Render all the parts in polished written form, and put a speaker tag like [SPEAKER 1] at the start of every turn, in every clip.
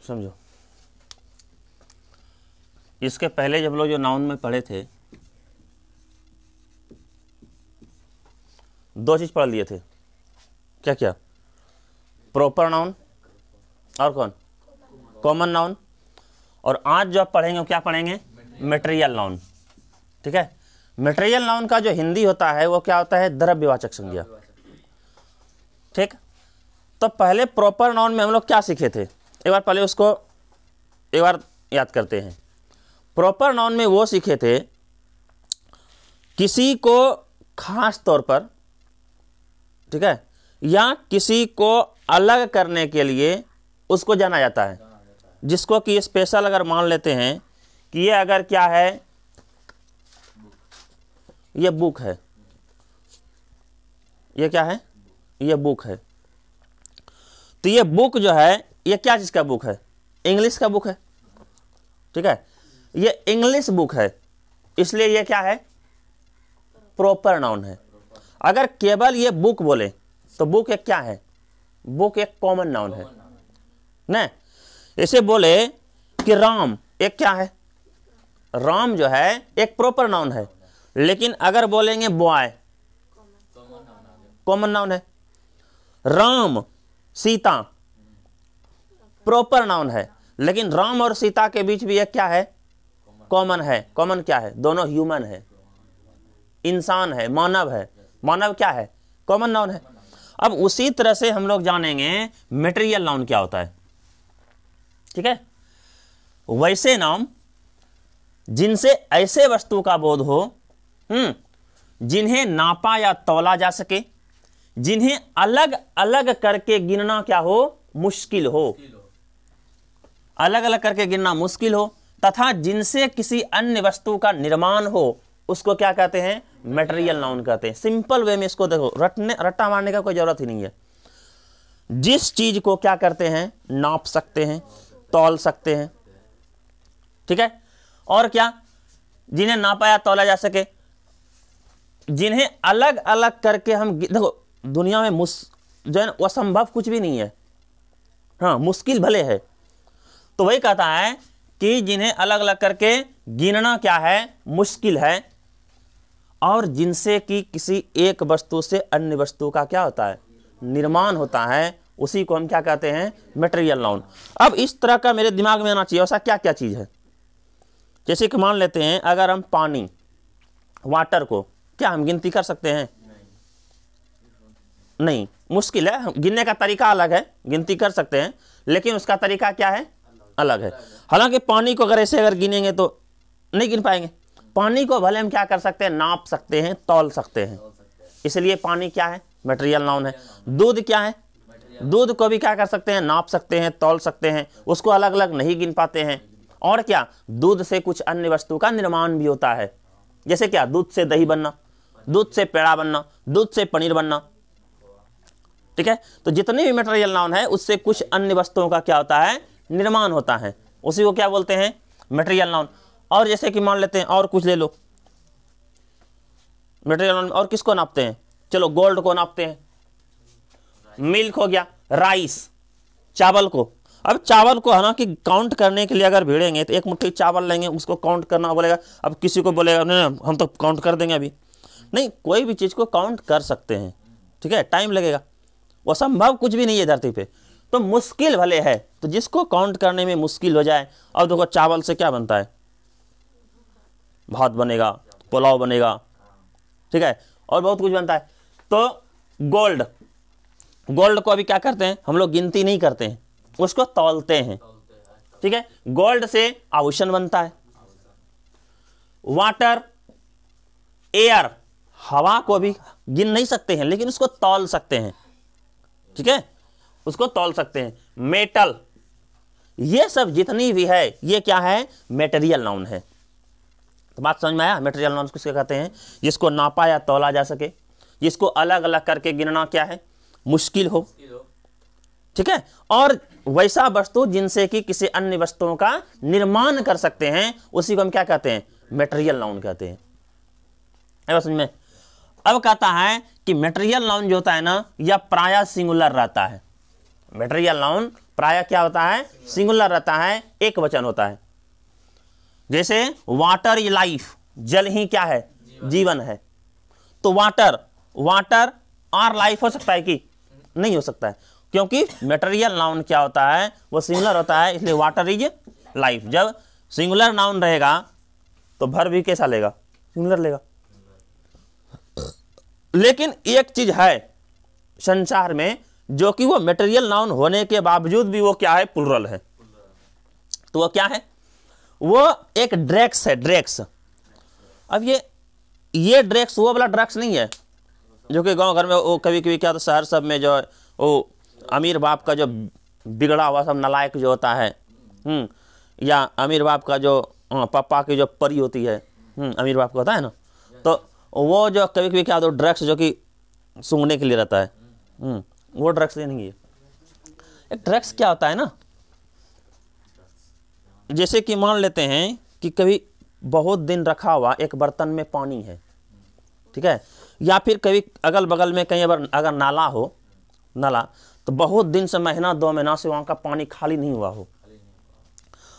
[SPEAKER 1] समझो, इसके पहले जब लोग जो नाउन में पढ़े थे, दो चीज पढ़ लिए थे, क्या क्या? प्रॉपर नाउन और कौन? Common noun. और आज जो आप पढ़ेंगे वो क्या पढ़ेंगे? Material noun. ठीक है, मटेरियल नाउन का जो हिंदी होता है वो क्या होता है? द्रव्यवाचक संज्ञा। ठीक, तो पहले प्रॉपर नाउन में हम लोग क्या सीखे थे? एक बार पहले उसको एक बार याद करते हैं। प्रॉपर नाउन में वो सीखे थे, किसी को खास तौर पर, ठीक है, या किसी को अलग करने के लिए उसको जाना जाता है, जिसको कि स्पेशल अगर मान लेते हैं कि ये अगर क्या है, ये बुक है, ये क्या है? ये बुक है। तो ये बुक जो है ये क्या चीज का बुक है? इंग्लिश का बुक है। ठीक है, ये इंग्लिश बुक है, इसलिए ये क्या है? प्रॉपर नाउन है। अगर केवल ये बुक बोले तो बुक एक क्या है? बुक एक कॉमन नाउन है ना। ऐसे बोले कि राम एक क्या है? राम जो है एक प्रॉपर नाउन है, लेकिन अगर बोलेंगे बॉय, कॉमन नाउन है। राम सीता प्रॉपर नाउन है, लेकिन राम और सीता के बीच भी एक क्या है? कॉमन है। कॉमन क्या है? दोनों ह्यूमन है, इंसान है, मानव है। मानव क्या है? कॉमन नाउन है। अब उसी तरह से हम लोग जानेंगे मटेरियल नाउन क्या होता है। ठीक है, वैसे नाम जिनसे ऐसे वस्तु का बोध हो जिन्हें नापा या तौला जा सके, जिन्हें अलग अलग करके गिनना क्या हो? मुश्किल हो। अलग अलग करके गिनना मुश्किल हो, तथा जिनसे किसी अन्य वस्तु का निर्माण हो, उसको क्या कहते हैं? मटेरियल नाउन कहते हैं। सिंपल वे में इसको देखो, रट्टा मारने का कोई जरूरत ही नहीं है। जिस चीज को क्या करते हैं? नाप सकते हैं, तौल सकते हैं। ठीक है, और क्या? जिन्हें नापा या तौला जा सके, जिन्हें अलग अलग करके हम, देखो दुनिया में जो है असंभव कुछ भी नहीं है। हाँ, मुश्किल भले है, तो वही कहता है कि जिन्हें अलग अलग करके गिनना क्या है? मुश्किल है, और जिनसे कि किसी एक वस्तु से अन्य वस्तु का क्या होता है? निर्माण होता है, उसी को हम क्या कहते हैं? Material noun. अब इस तरह का मेरे दिमाग में आना चाहिए, ऐसा क्या क्या चीज है। जैसे कि मान लेते हैं, अगर हम पानी, वाटर को क्या हम गिनती कर सकते हैं? नहीं, मुश्किल है। गिनने का तरीका अलग है, गिनती कर सकते हैं, लेकिन उसका तरीका क्या है? अलग है। हालांकि पानी को अगर ऐसे अगर गिनेंगे तो नहीं गिन पाएंगे। पानी को भले हम क्या कर सकते हैं? नाप सकते हैं, तौल सकते हैं, इसलिए पानी क्या है? मटेरियल नाउन है। दूध क्या है? दूध को भी क्या कर सकते हैं? नाप सकते हैं, तौल सकते हैं, उसको अलग अलग नहीं गिन पाते हैं। और क्या? दूध से कुछ अन्य वस्तु का निर्माण भी होता है, जैसे क्या? दूध से दही बनना, दूध से पेड़ा बनना, दूध से पनीर बनना। ठीक है, तो जितने भी मटेरियल नाउन है उससे कुछ अन्य वस्तुओं का क्या होता है? निर्माण होता है, उसी को क्या बोलते हैं? Material noun. और जैसे कि मान लेते हैं, और कुछ ले लो, मटेरियल नाउन और किसको नापते हैं? चलो गोल्ड को नापते हैं, मिल्क हो गया, राइस, चावल को। अब चावल को हालांकि काउंट करने के लिए अगर भिड़ेंगे तो एक मुट्ठी चावल लेंगे, उसको काउंट करना बोलेगा। अब किसी को बोलेगा नहीं हम तो काउंट कर देंगे, अभी नहीं। कोई भी चीज को काउंट कर सकते हैं, ठीक है, टाइम लगेगा, वो संभव कुछ भी नहीं है धरती पे। तो मुश्किल भले है, तो जिसको काउंट करने में मुश्किल हो जाए। और देखो चावल से क्या बनता है? भात बनेगा, पुलाव बनेगा, ठीक है, और बहुत कुछ बनता है। तो गोल्ड, गोल्ड को अभी क्या करते हैं हम लोग? गिनती नहीं करते हैं, उसको तौलते हैं। ठीक है, गोल्ड से आभूषण बनता है। वाटर, एयर, हवा को भी गिन नहीं सकते हैं, लेकिन उसको तौल सकते हैं। ठीक है, उसको तौल सकते हैं। मेटल, ये सब जितनी भी है ये क्या है? मटेरियल नाउन है। तो बात समझ में आया? मटेरियल नाउन किसको कहते हैं? जिसको नापा या तौला जा सके, जिसको अलग अलग करके गिनना क्या है? मुश्किल हो। ठीक है, और वैसा वस्तु जिनसे कि किसी अन्य वस्तुओं का निर्माण कर सकते हैं, उसी को हम क्या कहते हैं? मटेरियल नाउन कहते हैं। समझ में? अब कहता है कि मटेरियल नाउन जो होता है ना, यह प्रायः सिंगुलर रहता है। मटेरियल नाउन प्राय क्या होता है, सिंगुलर रहता है, एक वचन होता है। जैसे वाटर इज लाइफ, जल ही क्या है, जीवन है। तो वाटर और लाइफ हो सकता है कि नहीं हो सकता है, क्योंकि मटेरियल नाउन क्या होता है, वो सिंगुलर होता है, इसलिए वाटर इज लाइफ। जब सिंगुलर नाउन रहेगा तो भर भी कैसा लेगा, सिंगुलर लेगा। लेकिन एक चीज है संसार में जो कि वो मटेरियल नाउन होने के बावजूद भी वो क्या है, प्लुरल है। तो वो क्या है, वो एक ड्रग्स है, ड्रग्स। अब ये ड्रग्स वो वाला ड्रग्स नहीं है जो कि गांव घर में वो कभी कभी क्या, तो शहर सब में जो वो अमीर बाप का जो बिगड़ा हुआ सब नालायक जो होता है, या अमीर बाप का जो पापा की जो परी होती है, अमीर बाप का होता है ना, तो वो जो कभी कभी क्या, तो ड्रग्स जो कि सूंघने के लिए रहता है, वो ड्रग्स नहीं है। एक ड्रग्स क्या होता है ना, जैसे कि मान लेते हैं कि कभी बहुत दिन रखा हुआ एक बर्तन में पानी है, ठीक है, या फिर कभी अगल बगल में कहीं अगर नाला हो, नाला, तो बहुत दिन से, महीना 2 महीना से वहाँ का पानी खाली नहीं हुआ हो,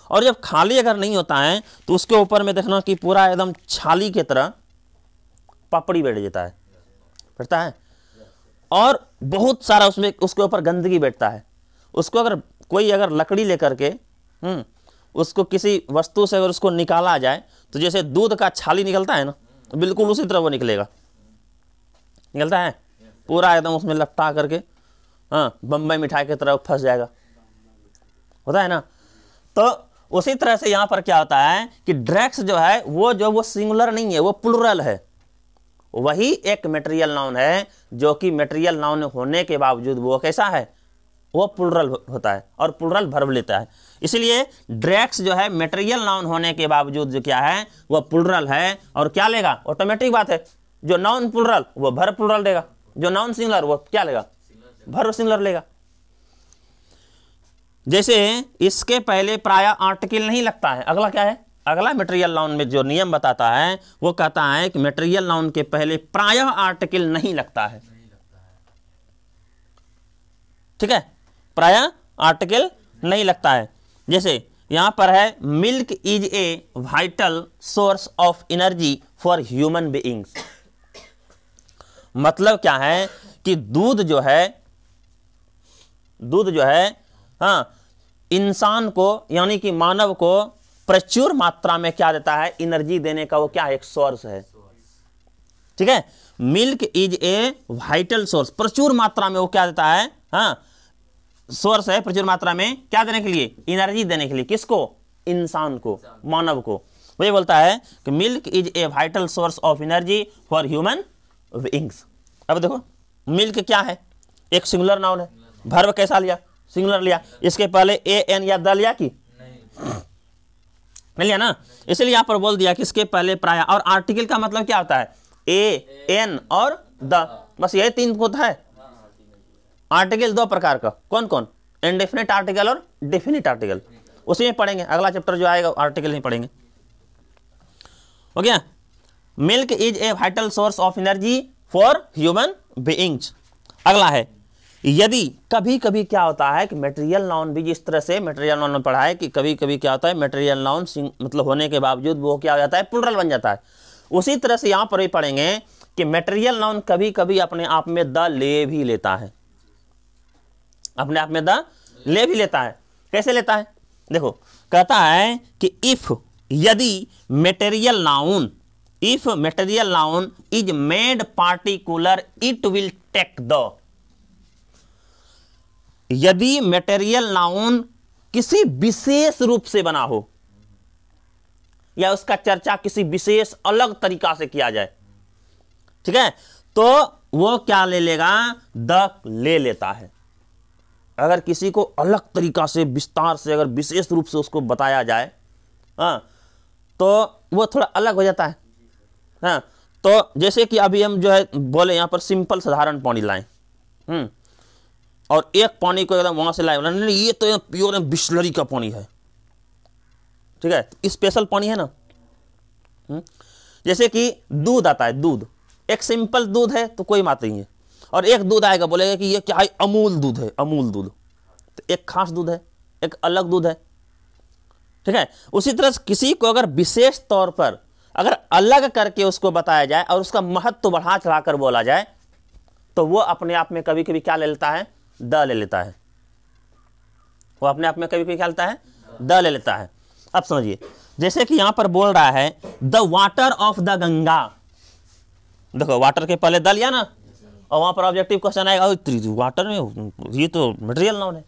[SPEAKER 1] और जब खाली अगर नहीं होता है तो उसके ऊपर में देखना कि पूरा एकदम छाली की तरह पापड़ी बैठ जाता है, बैठता है, और बहुत सारा उसमें उसके ऊपर गंदगी बैठता है। उसको अगर कोई अगर लकड़ी लेकर के उसको किसी वस्तु से अगर उसको निकाला जाए तो जैसे दूध का छाली निकलता है ना, बिल्कुल उसी तरह वो निकलेगा, निकलता है पूरा एकदम उसमें लपटा करके, बम्बई मिठाई की तरह फंस जाएगा, होता है ना। तो उसी तरह से यहाँ पर क्या होता है कि ड्रग्स जो है वो सिंगुलर नहीं है, वो प्लुरल है। वही एक मटेरियल नाउन है जो कि मटेरियल नाउन होने के बावजूद वो कैसा है, वो प्लुरल होता है और प्लुरल वर्ब लेता है। इसलिए ड्रग्स जो है मटेरियल नाउन होने के बावजूद जो क्या है, वो प्लुरल है, और क्या लेगा, ऑटोमेटिक बात है, जो नाउन प्लुरल वो वर्ब प्लुरल देगा, जो नाउन सिंगुलर वो क्या लेगा, वर्ब सिंगुलर लेगा। जैसे इसके पहले प्राय आर्टिकल नहीं लगता है। अगला क्या है, अगला मटेरियल नाउन में जो नियम बताता है वो कहता है कि मटेरियल नाउन के पहले प्राय आर्टिकल नहीं लगता है, ठीक है, प्राय आर्टिकल नहीं लगता है। जैसे यहां पर है, milk is a vital source of energy for human beings. मतलब क्या है कि दूध जो है इंसान को यानी कि मानव को प्रचुर मात्रा में क्या देता है, एनर्जी देने का वो क्या है, एक सोर्स है, ठीक है। Milk is a vital source, प्रचुर मात्रा में वो क्या देता है, सोर्स है प्रचुर मात्रा में, क्या देने के लिए, एनर्जी देने के लिए। किसको, इंसान को, मानव को। वही बोलता है कि milk is a vital source of energy for human beings. अब देखो मिल्क क्या है, एक सिंगुलर नाउन है, वर्ब कैसा लिया, सिंगुलर लिया। इसके पहले ए एन या द लिया कि नहीं लिया ना, इसलिए यहां पर बोल दिया कि इसके पहले प्राय। और आर्टिकल का मतलब क्या होता है, ए एन और द, बस यही 3 होता है। आर्टिकल 2 प्रकार का, कौन कौन, इंडेफिनिट आर्टिकल और डेफिनिट आर्टिकल, उसी में पढ़ेंगे। अगला चैप्टर जो आएगा आर्टिकल नहीं पढ़ेंगे, हो गया। Milk is a vital source of energy for human beings. अगला है, यदि कभी कभी क्या होता है कि मटेरियल नाउन भी जिस तरह से मटेरियल नाउन में पढ़ा है कि कभी कभी क्या होता है, मटेरियल नाउन मतलब होने के बावजूद वो क्या हो जाता है, प्लुरल बन जाता है। उसी तरह से यहां पर भी पढ़ेंगे कि मटेरियल नाउन कभी कभी अपने आप में द ले भी लेता है, अपने आप में द ले भी लेता है। कैसे लेता है, देखो कहता है कि इफ, यदि material noun, if material noun is made particular it will take the. यदि मटेरियल नाउन किसी विशेष रूप से बना हो या उसका चर्चा किसी विशेष अलग तरीका से किया जाए, ठीक है, तो वो क्या ले लेगा, द ले लेता है। अगर किसी को अलग तरीका से विस्तार से अगर विशेष रूप से उसको बताया जाए, तो वो थोड़ा अलग हो जाता है। तो जैसे कि अभी हम जो है बोले यहां पर सिंपल साधारण पानी लाएं, और एक पानी को एकदम वहां से लाए, नहीं ये तो प्योर बिस्लरी का पानी है, ठीक है, स्पेशल पानी है ना। जैसे कि दूध आता है, दूध एक सिंपल दूध है तो कोई बात नहीं है, और एक दूध आएगा बोलेगा कि ये क्या है, अमूल दूध है, अमूल दूध, तो एक खास दूध है, एक अलग दूध है। ठीक है, उसी तरह से किसी को अगर विशेष तौर पर अगर अलग करके उसको बताया जाए और उसका महत्व बढ़ा चढ़ाकर बोला जाए तो वो अपने आप में कभी कभी क्या ले लेता है, द ले लेता है। वो अपने आप में कभी कभी क्या लेता है, द ले लेता है। अब समझिए, जैसे कि यहां पर बोल रहा है the water of the Ganga. देखो वाटर के पहले द लिया ना, और वहां पर ऑब्जेक्टिव क्वेश्चन आएगा वाटर में, ये तो मटेरियल नाउन है।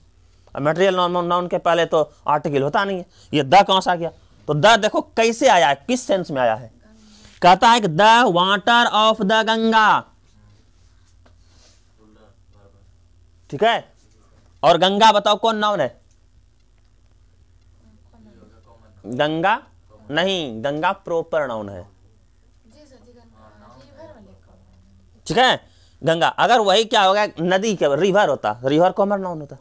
[SPEAKER 1] मटेरियल नाउन के पहले तो आर्टिकल होता नहीं है, ये द कहां से आ गया? तो द देखो कैसे आया है, किस सेंस में आया है। कहता है कि the water of the Ganga. ठीक है, और गंगा बताओ कौन नाउन है? गंगा नहीं, गंगा प्रॉपर नाउन है। ठीक है, गंगा अगर वही क्या होगा, नदी के रिवर होता, रिवर कॉमन नाउन होता।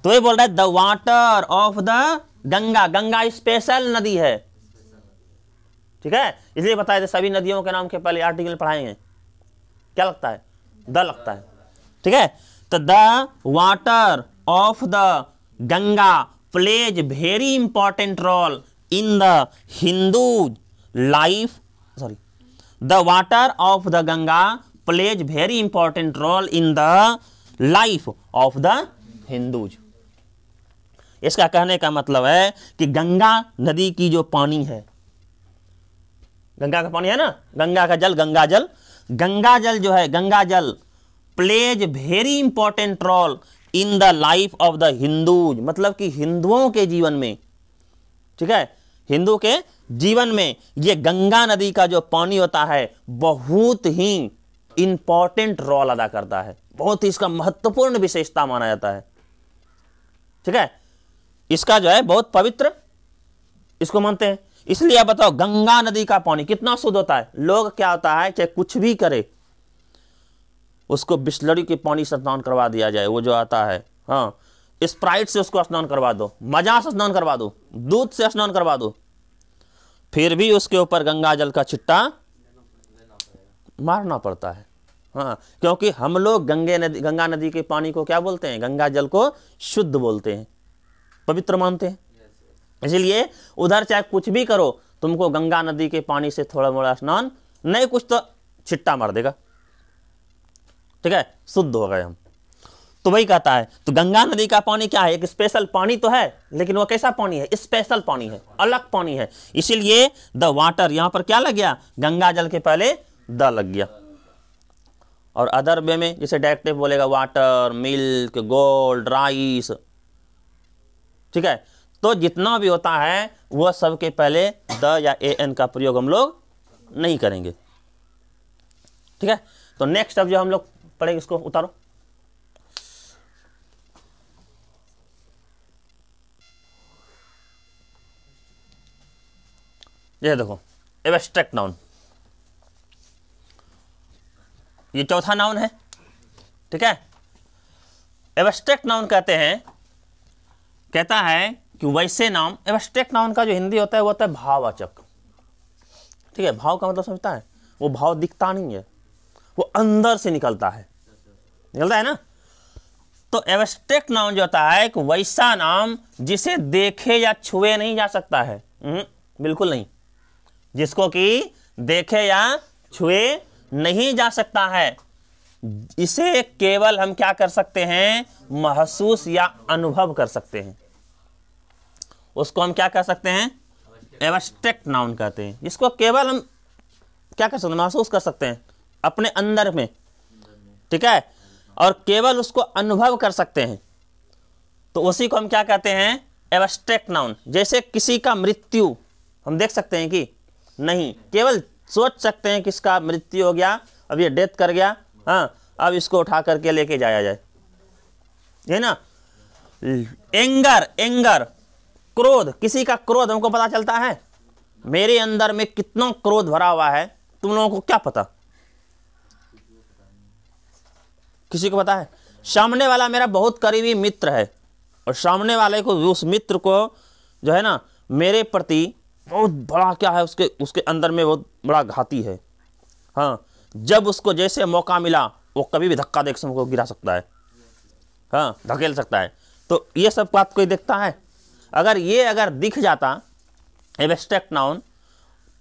[SPEAKER 1] तो ये बोल रहा है the water of the Ganga. Ganga special नदी है। ठीक है, इसलिए बताया था सभी नदियों के नाम के पहले आर्टिकल पढ़ाएंगे, क्या लगता है, द लगता है। ठीक है, तो the water of the Ganga plays very important role in the Hindu life, sorry, the water of the Ganga plays very important role in the life of the Hindus. इसका कहने का मतलब है कि गंगा नदी की जो पानी है, गंगा का पानी है ना, गंगा का जल, गंगा जल, गंगा जल जो है, Ganga jal plays very important role in the life of the Hindus. मतलब कि हिंदुओं के जीवन में, ठीक है, हिंदू के जीवन में ये गंगा नदी का जो पानी होता है बहुत ही इंपॉर्टेंट रोल अदा करता है, बहुत ही इसका महत्वपूर्ण विशेषता माना जाता है। ठीक है, इसका जो है बहुत पवित्र इसको मानते हैं। इसलिए आप बताओ गंगा नदी का पानी कितना शुद्ध होता है। लोग क्या होता है, चाहे कुछ भी करे उसको बिस्लरी के पानी से स्नान करवा दिया जाए, वो जो आता है, हाँ, स्प्राइट से उसको स्नान करवा दो, मजा से स्नान करवा दो, दूध से स्नान करवा दो, फिर भी उसके ऊपर गंगा जल का छिट्टा मारना पड़ता है। हाँ, क्योंकि हम लोग गंगा नदी के पानी को क्या बोलते हैं, गंगा जल को शुद्ध बोलते हैं, पवित्र मानते हैं। इसलिए उधर चाहे कुछ भी करो, तुमको गंगा नदी के पानी से थोड़ा मोड़ा स्नान नहीं, कुछ तो छिट्टा मार देगा। ठीक है, शुद्ध हो गए हम। तो वही कहता है, तो गंगा नदी का पानी क्या है, एक स्पेशल पानी तो है, लेकिन वो कैसा पानी है, स्पेशल पानी है, अलग पानी है। इसीलिए द वाटर, यहां पर क्या लग गया, गंगा जल के पहले द लग गया। और अदर वे में जैसे डायरेक्टिव बोलेगा वाटर, मिल्क, गोल्ड, राइस, ठीक है, तो जितना भी होता है वह सबके पहले द या ए एन का प्रयोग हम लोग नहीं करेंगे। ठीक है, तो नेक्स्ट अब जो हम लोग पढ़ेंगे, इसको उतारो। ये देखो एब्स्ट्रैक्ट नाउन, ये चौथा नाउन है। ठीक है, एब्स्ट्रैक्ट नाउन कहते हैं, कहता है कि वैसे नाम, एब्स्ट्रैक्ट नाउन का जो हिंदी होता है वो होता है भाववाचक। ठीक है, भाव का मतलब समझता है, वो भाव दिखता नहीं है, वो अंदर से निकलता है, निकलता है ना। तो एब्स्ट्रैक्ट नाउन जो होता है कि वैसा नाम जिसे देखे या छुए नहीं जा सकता है, बिल्कुल नहीं, जिसको कि देखे या छुए नहीं जा सकता है, इसे केवल हम क्या कर सकते हैं, महसूस या अनुभव कर सकते हैं, उसको हम क्या कर सकते हैं, एब्स्ट्रैक्ट नाउन कहते हैं। जिसको केवल हम क्या कर सकते हैं, महसूस कर सकते हैं अपने अंदर में, ठीक है, और केवल उसको अनुभव कर सकते हैं, तो उसी को हम क्या कहते हैं, एब्स्ट्रैक्ट नाउन। जैसे किसी का मृत्यु हम देख सकते हैं कि नहीं, केवल सोच सकते हैं कि इसका मृत्यु हो गया, अब ये डेथ कर गया, हाँ, अब इसको उठा करके लेके जाया जाए, है ना। एंगर, क्रोध, किसी का क्रोध हमको पता चलता है, मेरे अंदर में कितना क्रोध भरा हुआ है, तुम लोगों को क्या पता, किसी को पता है? सामने वाला मेरा बहुत करीबी मित्र है, और सामने वाले को, उस मित्र को जो है ना मेरे प्रति बहुत बड़ा क्या है, उसके अंदर में बहुत बड़ा घाती है। हाँ, जब उसको जैसे मौका मिला वो कभी भी धक्का देकर हमको गिरा सकता है, हाँ, धकेल सकता है। तो ये सब बात कोई देखता है? अगर दिख जाता एब्स्ट्रैक्ट नाउन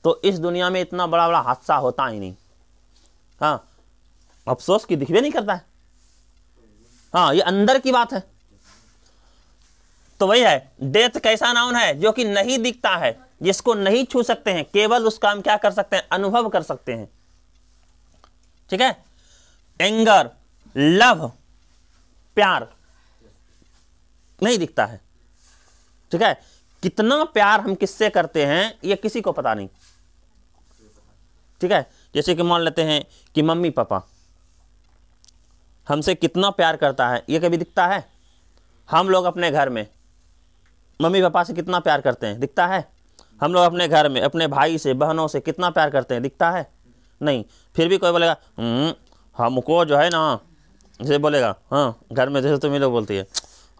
[SPEAKER 1] तो इस दुनिया में इतना बड़ा बड़ा हादसा होता ही नहीं। हाँ, अफसोस कि दिखवे नहीं करता है। हाँ, ये अंदर की बात है। तो वही है, डेथ कैसा नाउन है? जो कि नहीं दिखता है, जिसको नहीं छू सकते हैं, केवल उसका हम क्या कर सकते हैं? अनुभव कर सकते हैं। ठीक है। एंगर, लव, प्यार नहीं दिखता है। ठीक है। कितना प्यार हम किससे करते हैं ये किसी को पता नहीं। ठीक है। जैसे कि मान लेते हैं कि मम्मी पापा हमसे कितना प्यार करता है, ये कभी दिखता है? हम लोग अपने घर में मम्मी पापा से कितना प्यार करते हैं, दिखता है? हम लोग अपने घर में अपने भाई से बहनों से कितना प्यार करते हैं, दिखता है? नहीं। फिर भी कोई बोलेगा हमको जो है ना, जैसे बोलेगा, हाँ घर में जैसे तुम लोग बोलती है,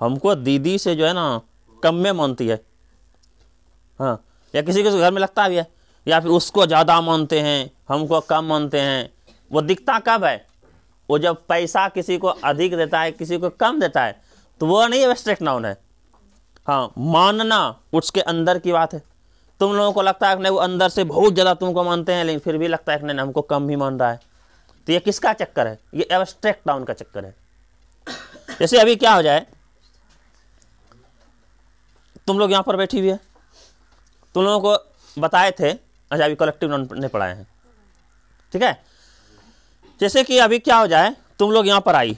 [SPEAKER 1] हमको दीदी से जो है ना कम में मानती है। हाँ, या किसी के घर में लगता भी है, या फिर उसको ज़्यादा मानते हैं, हमको कम मानते हैं। वो दिखता कब है? वो जब पैसा किसी को अधिक देता है, किसी को कम देता है, तो वो नहीं एब्स्ट्रैक्ट नाउन है। हाँ, मानना उसके अंदर की बात है। तुम लोगों को लगता है कि नहीं वो अंदर से बहुत ज़्यादा तुमको मानते हैं, लेकिन फिर भी लगता है कि नहीं हमको कम ही मान रहा है। तो ये किसका चक्कर है? ये एब्स्ट्रैक्ट नाउन का चक्कर है। जैसे अभी क्या हो जाए, तुम लोग यहाँ पर बैठी हुई है, तुम लोगों को बताए थे, अच्छा अभी कलेक्टिव नाउन नहीं पढ़ाए हैं। ठीक है। जैसे कि अभी क्या हो जाए, तुम लोग यहाँ पर आई,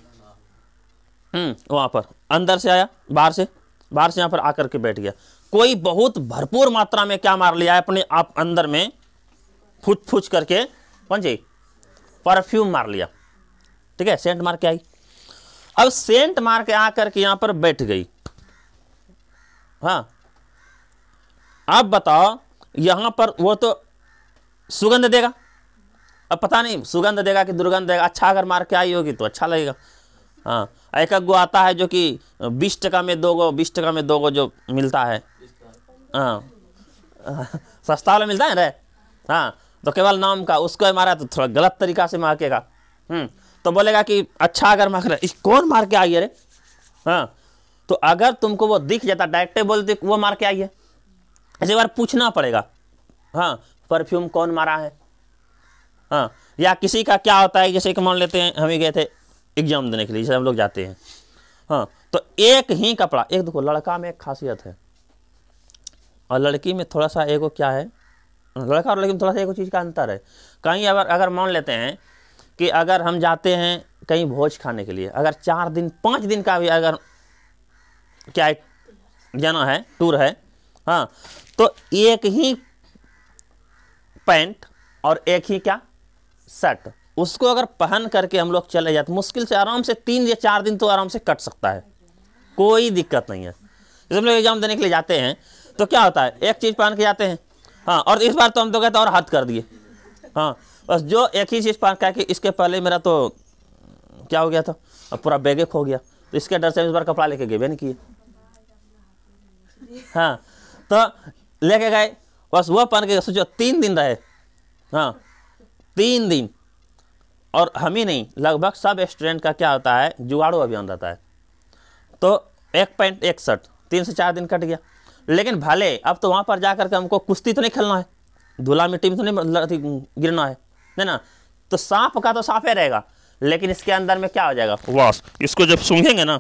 [SPEAKER 1] वहाँ पर अंदर से आया, बाहर से यहाँ पर आकर के बैठ गया। कोई बहुत भरपूर मात्रा में क्या मार लिया है अपने आप अंदर में, फूच करके, कौन सी परफ्यूम मार लिया। ठीक है। सेंट मार के आई। अब सेंट मार के आकर के यहाँ पर बैठ गई। हाँ, अब बताओ यहां पर वो तो सुगंध देगा। अब पता नहीं सुगंध देगा कि दुर्गंध देगा। अच्छा अगर मार के आई होगी तो अच्छा लगेगा। हाँ, एक गो आता है जो कि 20 टका में 2 गो, 20 टका में 2 गो जो मिलता है। हाँ, सस्ता वाला मिलता है रे। हाँ, तो केवल नाम का उसको मारा तो थोड़ा गलत तरीका से मार्केगा। तो बोलेगा कि अच्छा अगर मार रहा, इस कौन मार के आई है रे। हाँ, तो अगर तुमको वो दिख जाता, डायरेक्ट बोलते वो मार के आई है, ऐसे बार पूछना पड़ेगा। हाँ, परफ्यूम कौन मारा है। हाँ, या किसी का क्या होता है, जैसे कि मान लेते हैं हम ही गए थे एग्जाम देने के लिए, जैसे हम लोग जाते हैं। हाँ, तो एक ही कपड़ा, एक देखो लड़का में एक खासियत है और लड़की में थोड़ा सा एगो क्या है, लड़का और लड़की में थोड़ा सा एगो चीज़ का अंतर है। कहीं अगर मान लेते हैं कि अगर हम जाते हैं कहीं भोज खाने के लिए, अगर 4 दिन 5 दिन का भी अगर क्या जाना है, टूर है, हाँ, तो एक ही पैंट और एक ही क्या शर्ट, उसको अगर पहन करके हम लोग चले जाते, मुश्किल से आराम से 3 या 4 दिन तो आराम से कट सकता है, कोई दिक्कत नहीं है। जैसे हम लोग एग्जाम देने के लिए जाते हैं तो क्या होता है, एक चीज़ पहन के जाते हैं। हाँ, और इस बार तो हम तो कहते और हद कर दिए। हाँ, बस जो एक ही चीज़ पहन के, इसके पहले मेरा तो क्या हो गया था, अब पूरा बैगे खो गया, तो इसके डर से इस बार कपड़ा लेके गए नहीं किए। हाँ, तो लेके गए, बस वो पहन के सोचो 3 दिन रहे। हाँ, 3 दिन। और हम ही नहीं, लगभग सब स्टूडेंट का क्या होता है, जुगाड़ू अभियान रहता है। तो एक पैंट एक शर्ट 3 से 4 दिन कट गया। लेकिन अब तो वहाँ पर जा करके हमको कुश्ती तो नहीं खेलना है, धूला मिट्टी में तो नहीं गिरना है ना। तो सांप का तो सांपे रहेगा, लेकिन इसके अंदर में क्या हो जाएगा, वास, इसको जब सूंघेंगे ना,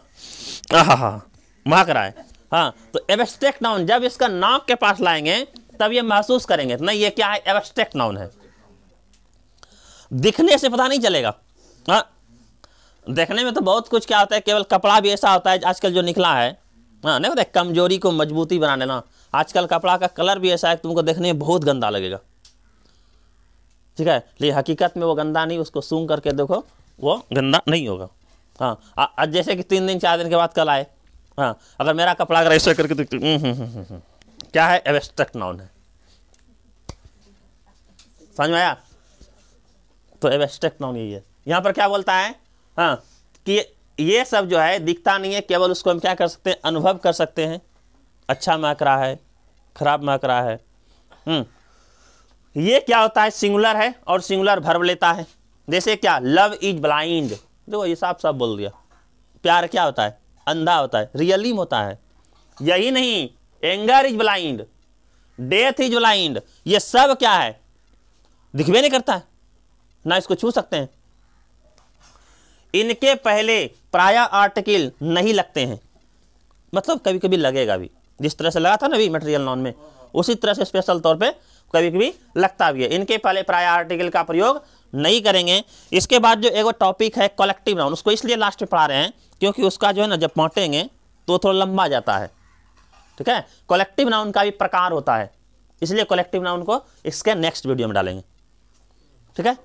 [SPEAKER 1] आहा महक रहा है। हाँ, तो एब्स्ट्रैक्ट नाउन जब इसका नाक के पास लाएंगे तब ये महसूस करेंगे, नहीं ये क्या है, एब्स्ट्रैक्ट नाउन है। दिखने से पता नहीं चलेगा। हाँ, देखने में तो बहुत कुछ क्या होता है, केवल कपड़ा भी ऐसा होता है आजकल जो निकला है। हाँ, नहीं होता, कमजोरी को मजबूती बनाने ना, आजकल कपड़ा का कलर भी ऐसा है तुमको देखने में बहुत गंदा लगेगा। ठीक है, लेकिन हकीकत में वो गंदा नहीं, उसको सूंघ करके देखो वो गंदा नहीं होगा। हाँ, जैसे कि 3 दिन 4 दिन के बाद कल आए, हाँ, अगर मेरा कपड़ा अगर ऐसे करके देखते, क्या है, एब्स्ट्रैक्ट नाउन है। समझ में आया? तो एब्स्ट्रैक्ट नाउन यही है। यहाँ पर क्या बोलता है, हाँ, कि ये सब जो है दिखता नहीं है, केवल उसको हम क्या कर सकते हैं, अनुभव कर सकते हैं। अच्छा महक रहा है, खराब महक रहा है। ये क्या होता है, सिंगुलर है और सिंगुलर वर्ब लेता है। जैसे क्या, लव इज ब्लाइंड, देखो ये साफ साफ बोल दिया। प्यार क्या होता है, अंधा होता है, रियलिम होता है। यही नहीं, anger is blind, death is blind, ये सब क्या है, दिखबे नहीं करता है, ना इसको छू सकते हैं। इनके पहले प्राय आर्टिकल नहीं लगते हैं, मतलब कभी कभी लगेगा भी, जिस तरह से लगा था ना अभी मटेरियल नाउन में, उसी तरह से स्पेशल तौर पे कभी कभी लगता भी है। इनके पहले प्राय आर्टिकल का प्रयोग नहीं करेंगे। इसके बाद जो एक टॉपिक है कलेक्टिव नाउन, उसको इसलिए लास्ट में पढ़ा रहे हैं क्योंकि उसका जो है ना जब बांटेंगे तो थोड़ा लंबा जाता है, ठीक है। कलेक्टिव नाउन का भी प्रकार होता है, इसलिए कलेक्टिव नाउन को इसके नेक्स्ट वीडियो में डालेंगे, ठीक है।